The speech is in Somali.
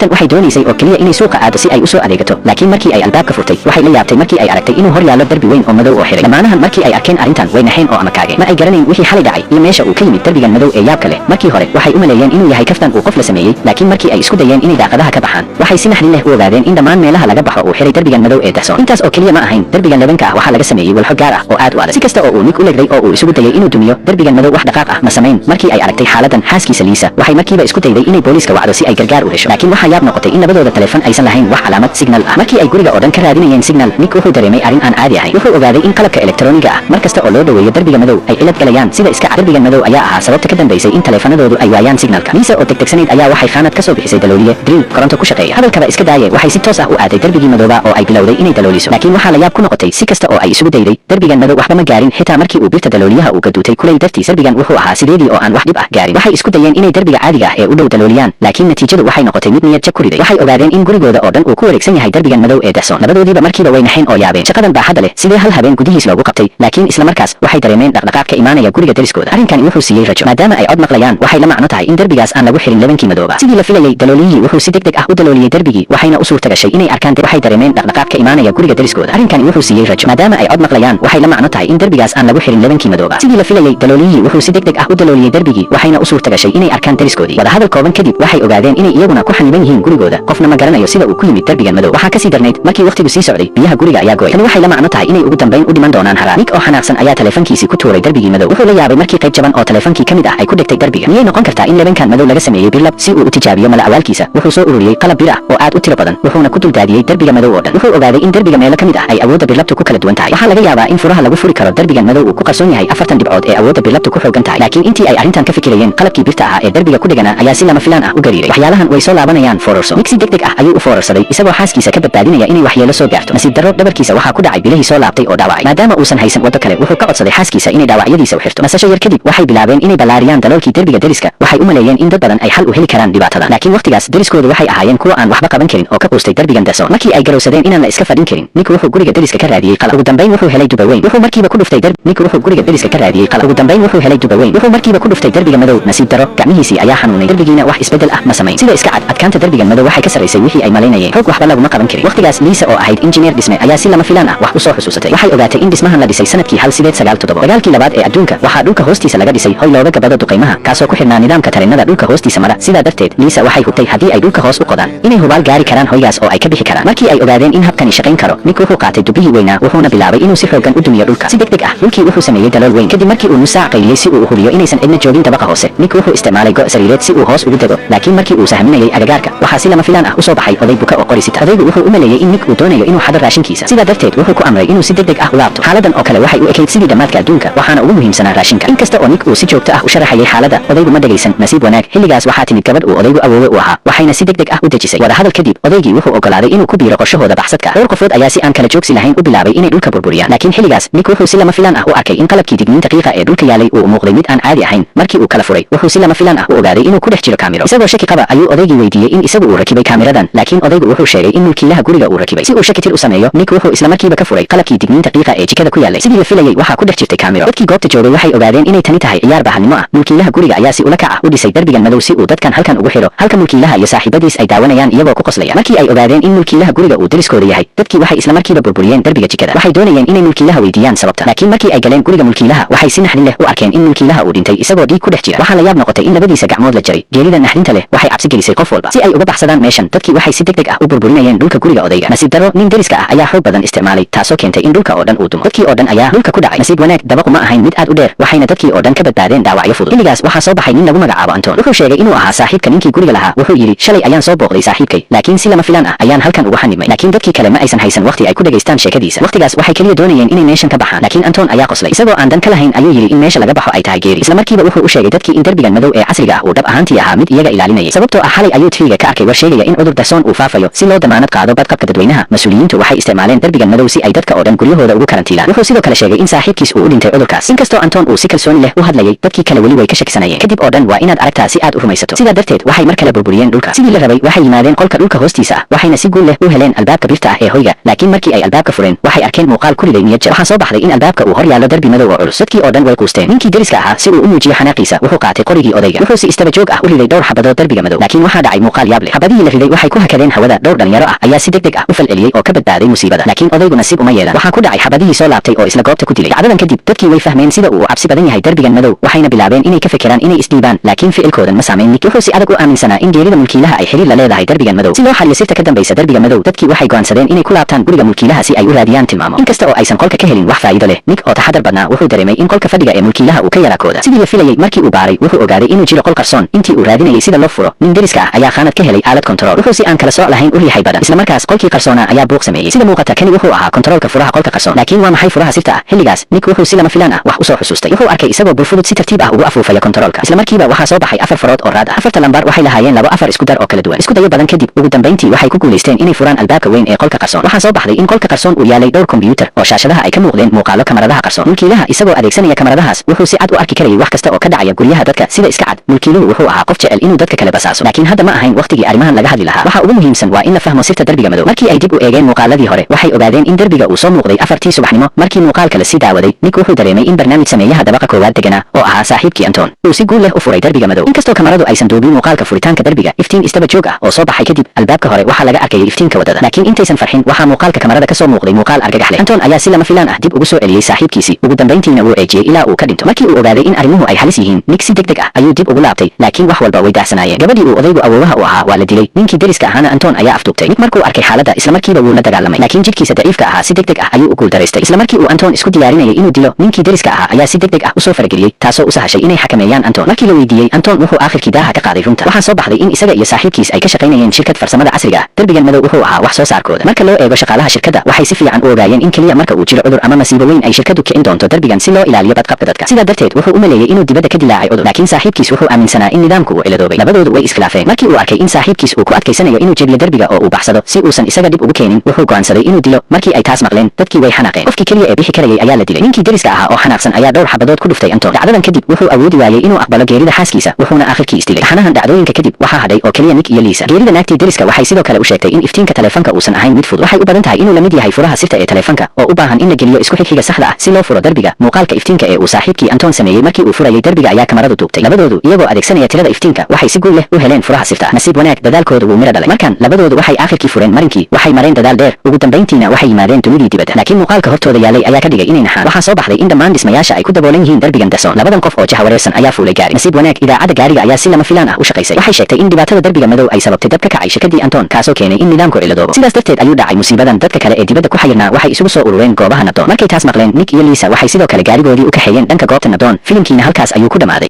naagtan waxay doonaysay oo kaliya inay suuqa aado si ay u soo adeegato, laakiin markii ay albaabka furtay waxay la yaabtay markii ay aragtay inuu hor yaallo darbi weyn oo madow oo xiray. Dhammaanahan markii ay arkeen arrintan way naxeen oo amakaageen, ma ay garanayn wixii xalay dhacay iyo meesha uu ka yimid darbigan madow ee yaabka leh. markii hore waxay u maleeyeen inuu yahay kaftan uu qof la sameeyey, laakiin markii ay isku dayeen inay daaqadaha ka baxaan waxay si naxdin leh u ogaadeen in dhammaan meelaha laga baxo uu xiray darbigan madow ee dahsoon. intaas oo kaliya ma ahayn, darbigan lebanka ah waxaa laga sameeyey walxo gaar ah oo aad u adag. si kasta oo uu Nick u legday oo uu isugu dayay inuu dumiyo darbigan madow wax dhaqaaq ah ma samayn. markii ay aragtay xaaladan xaaskiisa Lisa waxay markiiba isku dayday inay booliiska wacdo si ay gargaar u hesho, laakiin waxaa yaab noqotay in labadooda taleefan aysan lahayn wax calaamad signal ah. markii ay guriga oo dhan ka raadinayeen signal, Nick wuxuu dareemay arrin aan caadi ahayn. wuxuu ogaaday in qalabka elektarooniga ah mar kasta oo loo dhaweeyo darbiga madow ay cilad galayaan sida iska cad. darbigan madow ayaa ahaa sababta ka dambaysay in taleefanadoodu ay waayaan signalka. Lisa oo degdegsanayd ayaa waxay khaanad ka soo bixisay dalooliye drill koronto ku shaqeeya. hadalkaba iska daayay waxay si toos ah u aaday darbigii madooba oo ay bilowday inay dalooliso, laakiin waxaa la yaab ku noqotay si kasta oo ay isugu dayday darbigan madow waxba ma gaarin. xitaa markii uu birta dalooliyaha uu gaduutay kulay dartiis darbigan wuxuu ahaa sideedii oo aan wax dhib ah gaarin. waxay isku dayeen inay darbiga caadiga ah ee u dhow dalooliyaan, laakiin natiijadu waxay noqotay mid niyad jab ku riday. waxay ogaadeen in gurigooda oo dhan uu ku wareegsan yahay darbigan madow ee dahsoon. labadoodiiba markiiba way naxeen oo yaabeen. shaqadan baaxadda leh sidee hal habeen gudihiis loogu qabtay, laakiin isla markaas waxay dareemeen dhaqdhaqaaq ka imaanaya guriga deriskooda. arrinkani wuxuu siiyey rajo, maadaama ay cod maqlayaan waxay la macno tahay in darbigaas aan lagu xirin lebankii madooba. sidii la filayay dalooliyihii wuxuu si degdeg ah u dalooliyey darbigii, waxayna u suurta gashay inay arkaan. waxay dareemeen dhaqdhaqaaq ka imaanaya guriga deriskooda. arrinkani wuxuu siiyey rajo, maadaama ay cod maqlayaan waxay la macno tahay in darbigaas aan lagu xirin lebankii madooba. sidii la filayay dalooliyihii wuxuu si degdeg ah u dalooliyey darbigii, waxayna u suurta gashay inay arkaan deriskoodii. wadahadal kooban kadib waxay ogaadeen inay iyaguna ku xaniban yihiin gurigooda, qofna ma garanayo sida uu ku yimid darbigan madow. waxaa kasii darnayd markii waqtigu sii socday biyaha guriga ayaa gooyay. tani waxay la macno tahay inay ugu dambayn u dhiman doonaan haraa. Nick oo xanaaqsan ayaa taleefankiisii ku tuuray darbigii madow. wuxuu la yaabay markii qayb jaban oo taleefankii ka mid ah ay ku dhegtay darbiga. miyay noqon kartaa in lebankan madow laga sameeyey birlab si uu u tijaabiyo mala awaalkiisa? wuxuu soo ururiyey qalab bir ah oo aad u tiro badan, wuxuuna ku duldaadiyey darbiga madow oo dhan. wuxuu ogaaday in darbiga meelo ka mid ah ay awoodda birlabtu ku kala duwan tahay. waxaa laga yaabaa in furaha lagu furi karo darbigan madow uu ku qarsoon yahay 40 dhibcood ee awoodda birlabtu ku xoogan tahay. laakiin intii ay arrintan ka fikirayeen, qalabkii birta ahaa ee darbiga ku dhegana ayaa si lama filaan ah u gariiray. waxyaalahan way soo laabanayaan foorarso. Nick si degdeg ah ayuu u foorarsaday isagoo xaaskiisa ka badbaadinaya inay waxyeelo soo gaarto. nasiib darro dhabarkiisa waxaa ku dhacay bilihii soo laabtay oo dhaawacay. maadaama uusan haysan waddo kale, wuxuu ka codsaday xaaskiisa inay dhaawacyadiisa u xirto. nasasho yar kadib waxay bilaabeen inay ballaariyaan daloolkii darbiga deriska. waxay u maleeyeen in dad badan ay xal u heli karaan dhibaatada, laakiin waqtigaas deriskoodu waxay ahaayeen kuwo aan waxba qaban karin oo ka quustay darbigan dahsoon. markii ay garowsadeen inaan la iska fadhin karin, Nick wuxuu guriga deriska ka raadiyey qalab. ugu dambayn wuxuu helay duba weyn. wuxuu markiiba ku dhuftay Nick wuxuu guriga deriska ka raadiyey qalab. ugu dambayn wuxuu helay duba weyn. wuxuu markiiba ku dhuftay darbiga madow. nasiib darro, gacmihiisii ayaa xanuunay. darbigiina wax isbedel ah ma samayn. sida iska cad, adkaanta darbigan madow waxay ka sarreysay wixii ay malaynayeen. xoog waxba laguma qaban karin. waqtigaas Lisa oo ahayd injineer dhisme ayaa si lama filaan ah wax u soo xusuusatay. waxay ogaatay in dhismahan la dhisay sanadkii 1897. dagaalkii labaad ee adduunka waxaa dhulka hoostiisa laga dhisay hoy looga gabado duqeymaha, kaasoo ku xidhnaa nidaamka tareenada dhulka hoostiisa mara. sidaa darteed Lisa waxay hubtay haddii ay dhulka hoos u qodaan inay hubaal gaari karaan hoygaas oo ay ka bixi karaan. markii ay ogaadeen in habkani shaqayn karo, Nick wuxuu qaatay dubihii weynaa wuxuuna bilaabay inuu si xoogan u dumiyo dhulka. si degdeg ah dhulkii wuxuu sameeyey dalool weyn. kadib markii uu nus saac qayliyey si uu u hubiyo inaysan cidna joogin dabaqa hoose, Nick wuxuu isticmaalay go' sariireed si uu hoos ugu dego. laakiin markii uu sahminayay agagaarka, waxaa si lama filaan ah u soo baxay oday buka oo qori sita. odaygu wuxuu u maleeyey in Nick uu doonayo inuu xado raashinkiisa. sidaa darteed wuxuu ku amray inuu si degdeg ah u laabto. xaaladan oo kale waxay u ekayd sidii dhammaadka adduunka, waxaana ugu muhiimsanaa raashinka. inkasta oo Nick uu si joogto ah u sharaxayay xaaladda, odaygu ma dhegaysan. nasiib wanaag, xilligaas waxaa timid gabadh uu odaygu awoowe u ahaa, waxayna si degdeg ah u dejisay. wadahadal kadib, odaygii wuxuu ogolaaday inuu ku biiro qorshahooda baxsadka. dhowr qofood ayaa si aan kala joogsi lahayn u bilaabay inay dhulka burburiyaan. laakiin xilligaas Nick wuxuu si lama filaan ah u arkay in qalabkii digniinta qiiqa ee dhulka yaalay uu muuqday mid aan caadi ahayn. markii uu kala furay, wuxuu si lama filaan ah u ogaaday inuu ku dhex jiro kaamiro. isagoo shaki qaba ayuu odaygii weydiiyey in isagu uu rakibay kaamiradan, laakiin odaygu wuxuu sheegay in mulkiilaha guriga uu rakibay. si uu shaki tir u sameeyo, Nick wuxuu isla markiiba ka furay qalabkii digniinta qiiqa ee jikada ku yaalay. sidii la filayay, waxaa ku dhex jirtay kaamiro. dadkii goobta joogay waxay ogaadeen inay tani tahay ciyaar bahalnimo ah. mulkiilaha guriga ayaa si ula kac ah u dhisay darbigan madow si uu dadkan halkan ugu xiro, halka mulkiilaha iyo saaxiibadiis ay daawanayaan iyagoo ku qoslaya. markii ay ogaadeen in mulkiilaha guriga uu deriskooda yahay, dadkii waxay isla markiiba burburiyeen darbiga jikada. waxay doonayeen inay mulkiilaha weydiiyaan sababta, laakiin markii ay galeen guriga mulkiilaha, waxay si naxdin leh u arkeen in mulkiilaha uu dhintay isagoo dhiig ku dhex jira. waxaa la yaab noqotay in labadiisa gacmood la jaray. geerida naxdinta leh waxay cabsi gelisay qof walba. si ay uga baxsadaan meeshan, dadkii waxay si degdeg ah u burburinayeen dhulka guriga odayga. nasiib darro, nin deriska ah ayaa xoog badan isticmaalay, taasoo keentay in dhulka oo dhan uu dumo. dadkii oo dhan ayaa dhulka ku dhacay. nasiib wanaag, dabaqu ma ahayn mid aad u dheer, waxayna dadkii oo dhan ka badbaadeen dhaawacyo fudud. xilligaas waxaa soo baxay nin lagu magacaabo Anton. wuxuu sheegay inuu ahaa saaxiibka ninkii guriga lahaa. wuxuu yidhi, shalay ayaan soo booqday saaxiibkay, laakiin si lama filaan ah ayaan halkan ugu xanimay. laakiin dadkii kale ma aysan haysan waqti ay ku dhageystaan sheekadiisa. waqtigaas waxay kaliya doonayeen inay meeshan ka baxaan, laakiin Anton ayaa qoslay. isagoo aan dan ka lahayn ayuu yidhi in meesha laga baxo ay tahay geeri. isla markiiba wuxuu u sheegay dadkii in darbigan madow ee casriga ah uu dhab ahaantii ahaa mid iyaga ilaalinayay. sababtoo ah xalay ayuu TV-ga ka arkay war sheegaya in cudur dahsoon uu faafayo. si loo damaanad qaado badqabka dadweynaha, mas-uuliyiintu waxay isticmaaleen darbigan madow si ay dadka oo dhan guryahooda ugu karantiilaan. wuxuu sidoo kale sheegay in saaxiibkiis uu u dhintay cudurkaas. inkastoo Anton uu si kalsooni leh u hadlayay, dadkii kale weli way ka shakisanayeen. kadib oo dhan waa inaad aragtaa si aad u rumaysato. sidaa darteed waxay mar kale burburiyeen dhulka. sidii la rabay, waxay yimaadeen qolka dhulka hoostiisa ah, waxayna si guul leh u heleen albaabka birta ah ee hoyga. laakiin markii ay albaabka fureen, waxay arkeen muuqaal ku riday niyad jab. waxaa soo baxday in albaabka uu hor yaallo darbi madow oo culus. dadkii oo dhan way quusteen. ninkii deriska ahaa si uu u muujiyo xanaaqiisa, wuxuu qaatay qorigii odayga. wuxuu si istaba joog ah u riday dhowr xabadood darbiga madow. laakiin waxaa dhacay muuqaal yaab leh. Xabadihii la riday waxay ku hakadeen hawada. Dhowr dhalinyaro ah ayaa si degdeg ah u falceliyay oo ka badbaaday musiibada, laakiin odaygu nasiib uma yeelan. Waxaa ku dhacay xabadihii soo laabtay oo isla goobta ku dilay. Dhacdadan kadib dadkii way fahmeen sida uu cabsi badan yahay darbigan madow, waxayna bilaabeen inay ka fekeraan inay isdhiibaan, laakiin ficilkoodan ma saameyn. Nick wuxuu si adag u aaminsanaa in geerida mulkiilaha ay xiriir la leedahay darbigan madow. Si loo xaliyo sirta ka dambaysa darbiga madow, dadkii waxay go'aansadeen inay ku laabtaan guriga mulkiilaha si ay u raadiyaan tilmaamo. Inkasta oo aysan qolka ka helin wax faa'iido leh, Nick oo taxadar badnaa wuxuu dareemay in qolka fadhiga ee mulkiilaha uu ka yaraa kooda. Sidii la filayay, markii uu baaray wuxuu ogaaday inuu jiro qol qarsoon. Intii uu raadinayay sida loo furo, nin deriska ah ayaa khaanad ka helay aalad kontarool. Wuxuu si aan kala sooc lahayn u riixay badan, isla markaas qolkii qarsoona ayaa buuq sameeyay. Sida muuqata, kani wuxuu ahaa kontaroolka furaha qolka qarsoon. Laakiin waa maxay furaha sirta ah? Xilligaas Nick wuxuu si lama filaan ah wax u soo xusuustay. Wuxuu arkay isagoo burfudud si tartiib ah ugu afuufaya kontaroolka. Isla markiiba waxaa soo baxay 4 farood oo raad ah. 4ta lambar waxay lahaayeen 2 isku dar oo kala duwan. Isku dayo badan kadib, ugu dambeyntii waxay ku guuleysteen inay furaan albaabka weyn ee qolka qarsoon. Waxaa soo baxday in qolka qarsoon uu yaalay dhowr kombiyuutar oo shaashadaha ay ka muuqdeen muuqaalo kamaradaha qarsoon. Mulkiilaha isagoo adeegsanaya kamaradahaas wuxuu si cad u arki karayay wax kasta oo ka dhacaya guryaha dadka. Sida iska cad, mulkiiluhu wuxuu ahaa qof jecel inuu dadka kale basaaso, laakiin hadda ma ahayn waqtigii arrimahan laga hadli lahaa. Waxa ugu muhiimsan waa in la fahmo sirta darbiga madow. Markii ay dib u eegeen muuqaaladii hore, waxay ogaadeen in darbiga uu soo muuqday 4tii subaxnimo. Markii muuqaalka la sii daawaday, Nick wuxuu dareemay in barnaamij sameeyaha dabaqa koowaad deganaa oo ahaa saaxiibkii Anton uu si guul leh u furay darbiga madow. Inkastoo kamaradu aysan duubin muuqaalka furitaanka darbiga, iftiin istaba joog ah oo soo baxay kadib albaabka hore waxaa laga arkayay iftiinka wadada. Laakiin intaysan farxin, waxaa muuqaalka kamarada ka soo muuqday muuqaal argagax leh. Anton ayaa si lama filaan ah dib ugu soo celiyay saaxiibkiisii, ugu dambeyntiina wuu eejiyay ilaa uu ka dhinto. Markii uu ogaaday in arrimuhu ay halis yihiin, Nick si degdeg ah ayuu dib ugu laabtay, laakiin wax walba way daadsanaayeen. Gabadhii uu odaygu awoowaha u ahaa waa la dilay, ninkii deriska ahaana Anton ayaa afduubtay. Nick markuu arkay xaaladda, isla markiiba wuu la dagaalamay, laakiin jidhkiisa daciifka ahaa si degdeg ah ayuu u guuldareystay. Isla markii uu Anton isku diyaarinayay inuu dilo, ninkii deriska ahaa ayaa si degdeg ah u soo farageliyay, taasoo u sahashay inay xakameeyaan Anton. Markii la weydiiyey, Anton wuxuu aakhirkii daaha ka qaaday runta. Waxaa soo baxday in isaga iyo saaxiibkiis ay ka shaqaynayeen shirkad farsamada casriga ah. Darbigan madow wuxuu ahaa wax soo saarkooda. Marka loo eego shaqaalaha shirkadda, waxay si fiican u ogaayeen in kaliya marka uu jiro cudur ama masiibo weyn ay shirkaddu kicin doonto darbigan si loo ilaaliyo badqabka dadka. Sidaa darteed wuxuu u maleeyay inuu dibadda ka dilaacay cudur, laakiin saaxiibkiis wuxuu aaminsanaa in nidaamku uu ciladoobay. Labadoodu way iskhilaafeen. Markii uu arkay in saaxiibkiis uu ku adkaysanayo inuu jebiyo darbiga oo uu baxsado si uusan isaga dib ugu keenin, wuxuu go'aansaday inuu dilo. Markii ay taas maqleen, dadkii way xanaaqeen. Qofkii kaliya ee bixi karayay ayaa la dilay. Ninkii deriska ahaa oo xanaaqsan ayaa dhowr xabadood ku dhuftay Anton. Dhacdadan kadib wuxuu awoodi waayay inuu aqbalo geerida xaaskiisa, wuxuuna aakhirkii isdilay. Taxanahan dhacdooyinka kadib waxaa hadhay oo kaliya Nick iyo Lisa. Geerida naagtii deriska waxay sidoo kale u sheegtay in iftiinka taleefanka uusan ahayn mid fudud. Waxay u badan tahay inuu la mid yahay furaha sirta ee taleefanka oo u baahan in la geliyo isku xigxiga saxda ah si loo furo darbiga. Muuqaalka iftiinka ee uu saaxiibkii Anton sameeyay markii uu furayay darbiga ayaa kamaradu duubtay. Labadoodu iyagoo adeegsanaya tirada iftiinka waxay si guul leh u heleen furaha sirta. Nasiib wanaag, dadaalkoodu wuu miro dhalay. Markan labadoodu waxay aakhirkii fureen marinkii, waxay mareen dadaal dheer, ugu dambeyntiina waxay yimaadeen dunidii dibadda. Laakiin muuqaalka hortooda yaalay ayaa ka dhigay inay naxaan. Waxaa soo baxday in dhammaan dhismayaasha ay ku daboolan yihiin darbigan qarsoon. Labadan qof oo jahawareersan ayaa fuulay gaari. Nasiib wanaag, idaacadda gaariga ayaa si lama filaan ah u shaqaysay. Waxay sheegtay in dhibaatada darbiga madow ay sababtay dab ka kacay shirkaddii Anton, kaasoo keenay in nidaamku ciladoobo. Sidaas darteed ayuu dhacay musiibadan. Dadka kale ee dibadda ku xayirnaa waxay isugu soo urureen goobaha nabdoon. Markay taas maqleen, Nick iyo Lisa waxay sidoo kale gaarigoodii u kaxeeyeen dhanka goobta nabdoon. Filimkiina halkaas ayuu ku dhamaaday.